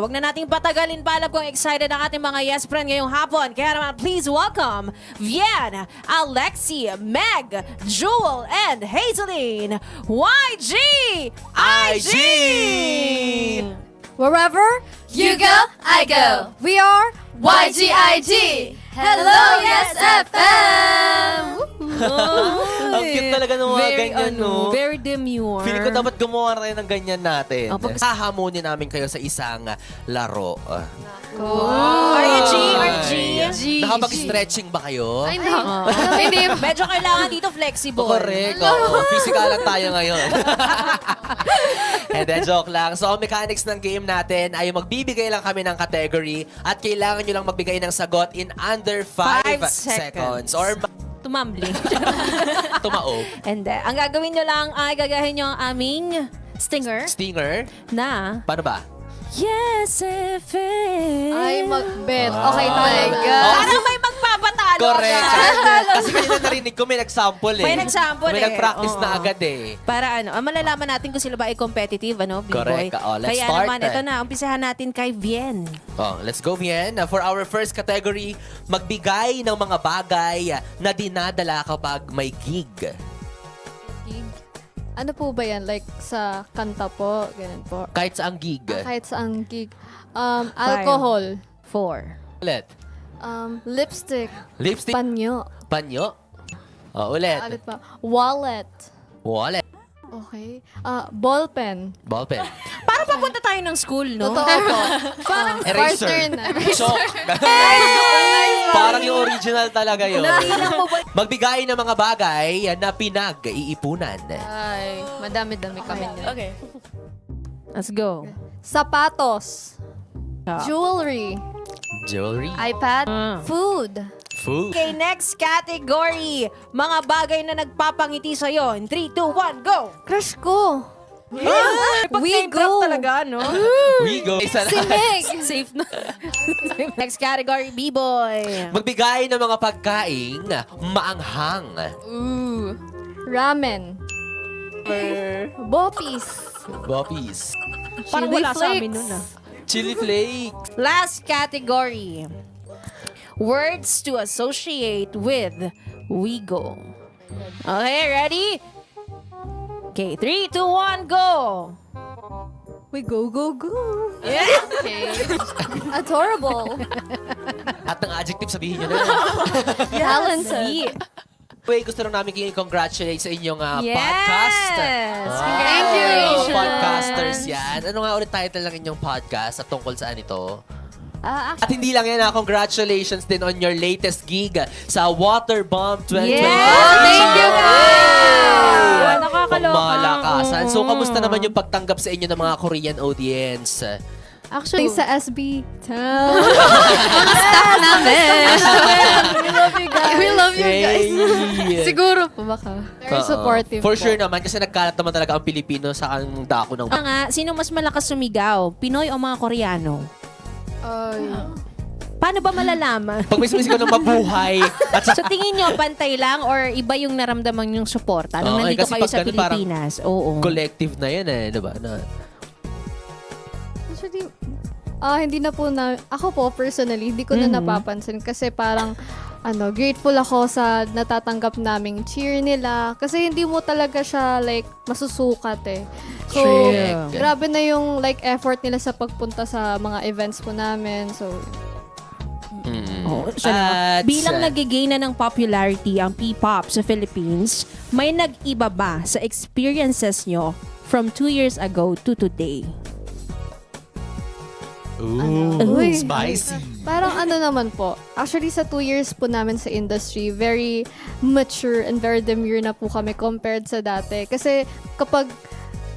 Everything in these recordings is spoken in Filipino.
Huwag na nating patagalin pa. Alam kong excited ang ating mga yes friend ngayong hapon. Kaya naman, please welcome Vien, Alexi, Meg, Jewel, and Hazeline. YG! IG! Wherever You go, I go. we are YGIG. Hello, Yes FM. Ang cute talaga ng mga ganyan, no? Very demure. Feeling ko dapat gumawa na rin ng ganyan natin. Opo. Hahamunin namin kayo sa isang laro. RG, RG. Nakapag-stretching ba kayo? Ay, no. Hindi, medyo kailangan dito flexible. Correct. Oo. Physical lang tayo ngayon. And then, joke lang. So, ang mechanics ng game natin ay magbibigay lang kami ng category at kailangan nyo lang magbigay ng sagot in under 5 seconds. Or Tumambling. tumaob. And ang gagawin nyo lang ay gagahin nyo ang aming stinger Stinger. na Paano ba? Yes FM. Ay, magbet. Ah. Okay my talaga. God. Parang may magpapatalo Correct. agad. Kasi kanina narinig ko may nag-sample eh. May nag-sample May eh. nag-practice na Oo. agad eh. Para malalaman natin kung sila ba ay competitive, B-boy. Correct. Let's Kaya start. naman, ito na, umpisahan natin kay Vien. Let's go, Vien. For our first category, magbigay ng mga bagay na dinadala kapag may gig. Ano po ba yan? Like sa kanta po? Ganun po. Kahit saang gig. Kahit saang gig. Alcohol. 4. Ulit. Lipstick. Lipstick. Panyo. Panyo. Ulit. Ano pa? Wallet. Wallet. Okay. Ballpen. Ballpen. Parang papunta tayo ng school, no? Totoo po. Parang Eraser. partner na. Chalk. Parang yung original talaga yun. Nabilang mo ba? Magbigay ng mga bagay na pinag-iipunan. Ay, madami-dami kami niyan. Okay. Let's go. Sapatos. Ah. Jewelry. Jewelry. iPad. Food. Food. Okay, next category. Mga bagay na nagpapangiti sa'yo. In 3, 2, 1, go! Crush ko. We go. talaga, no? We go. Isa Si na. Meg. Safe na. Next category, B-boy. Magbigay ng mga pagkain maanghang. Ooh. Ramen. Boppies. Boppies. Parang Chili wala sa amin flakes. nun, ah. Chili flakes. Last category. Words to associate with we go. Okay, ready? Okay, 3, 2, 1, go! We go, go, go. Yeah. Okay. Adorable. At ng adjective sabihin nyo na. Talented. Anyway, gusto lang namin kayo congratulate sa inyong Yes! podcast. Thank you. Podcasters yan. Ano nga ulit title ng inyong podcast at tungkol saan ito? Actually, At hindi lang yan, congratulations din on your latest gig sa Waterbomb 2020. Yeah! Thank you, guys! Nakakaloka. Pangmalakasan. So, Oo. kamusta naman yung pagtanggap sa inyo ng mga Korean audience? actually sa SB Town. Mga staff namin. We love you guys. We love you guys. Yay! Siguro po baka. Very Oo. supportive For po. sure naman, kasi nagkalat naman talaga ang Pilipino sa ang dako ng... Nga, sino mas malakas sumigaw? Pinoy o mga Koreano? Ay. Paano ba malalaman? Pag may sumisigaw ng mabuhay, at sa Sa tingin nyo, pantay lang or iba yung naramdaman yung suporta nung Oo, nandito kasi kayo pag sa ganun, parang Pilipinas? Oo. collective na yan eh, di ba? Na, Actually, hindi na po na, ako po personally, hindi ko na napapansin kasi parang, grateful ako sa natatanggap naming cheer nila. Kasi hindi mo talaga siya, like, masusukat eh. So, Correct. grabe na yung, like, effort nila sa pagpunta sa mga events po namin. So, Oo, siya na. At, Bilang nagigain na ng popularity ang P-pop sa Philippines, may nag-iba ba sa experiences nyo from 2 years ago to today? Uy. Spicy. parang naman po, actually sa 2 years po namin sa industry, very mature and very demure na po kami compared sa dati. Kasi kapag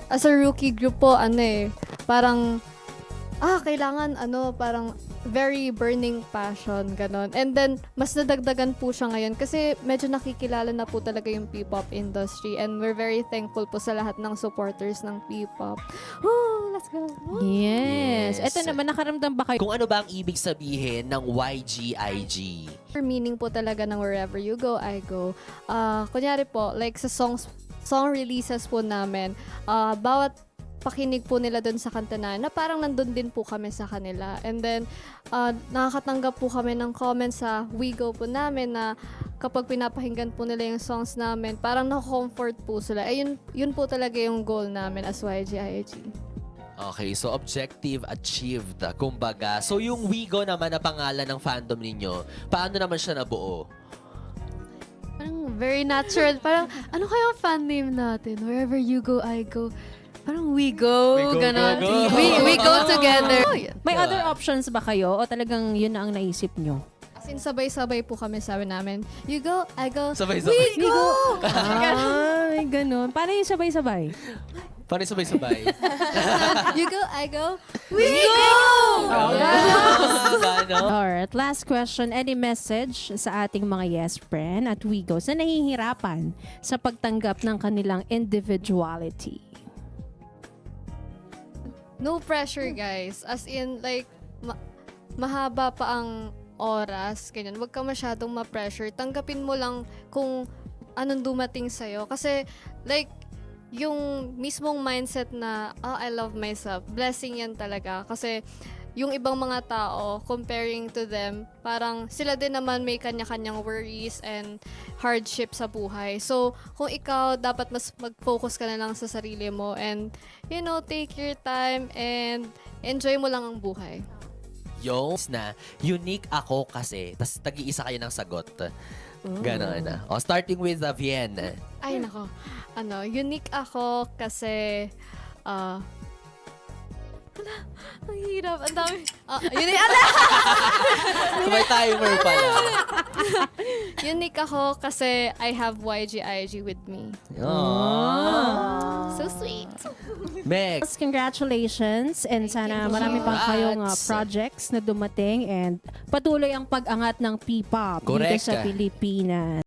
as a rookie group po, parang, kailangan, parang very burning passion, ganon. And then, mas nadagdagan po siya ngayon kasi medyo nakikilala na po talaga yung P-pop industry and we're very thankful po sa lahat ng supporters ng P-pop. Woo! Let's go! Woo! Yes. Yes. Ito naman, nakaramdam ba kayo? Kung ano ba ang ibig sabihin ng YGIG? Meaning po talaga ng wherever you go, I go. Kunyari po, like sa song releases po namin, bawat pakinig po nila dun sa kanta na parang nandun din po kami sa kanila. And then, nakakatanggap po kami ng comments sa WeGo po namin na kapag pinapakinggan po nila yung songs namin, parang na-comfort po sila. Yun po talaga yung goal namin as YGIG. Okay, so objective achieved, kumbaga. So yung Wigo naman na pangalan ng fandom ninyo, paano naman siya nabuo? Parang very natural. Parang, ano kaya ang fan name natin? Wherever you go, I go. Parang we go, We go, ganon. go, go. We go together. Oh, yeah. May other options ba kayo o talagang yun na ang naisip nyo? As in, sabay-sabay po kami sabi namin, you go, I go, Sabay-sabay. we go! Ay, ganun. Paano yung sabay-sabay? Paano sabay-sabay? You go, I go, We go! Gano? Alright, last question. Any message sa ating mga yes friend at Wigo sa nahihirapan sa pagtanggap ng kanilang individuality? No pressure, guys. As in, like, mahaba pa ang oras, ganyan. Huwag ka masyadong ma-pressure. Tanggapin mo lang kung anong dumating sa'yo. Kasi, like, yung mismong mindset na, oh, I love myself, blessing yan talaga. Kasi, yung ibang mga tao, comparing to them, parang sila din naman may kanya-kanyang worries and hardship sa buhay. So, kung ikaw, dapat mas mag-focus ka na lang sa sarili mo and, you know, take your time and enjoy mo lang ang buhay. Yung na, unique ako kasi, tas tag-iisa kayo ng sagot. Ganon na. O, starting with Vien. Ay, nako. Unique ako kasi, ang hirap. Ang dami. Unique, May timer pala. unique ako kasi I have YGIG with me. Aww. So sweet. Meg. Congratulations and sana marami pang kayong Congrats. projects na dumating and patuloy ang pag-angat ng P-pop dito Correct. sa Pilipinas.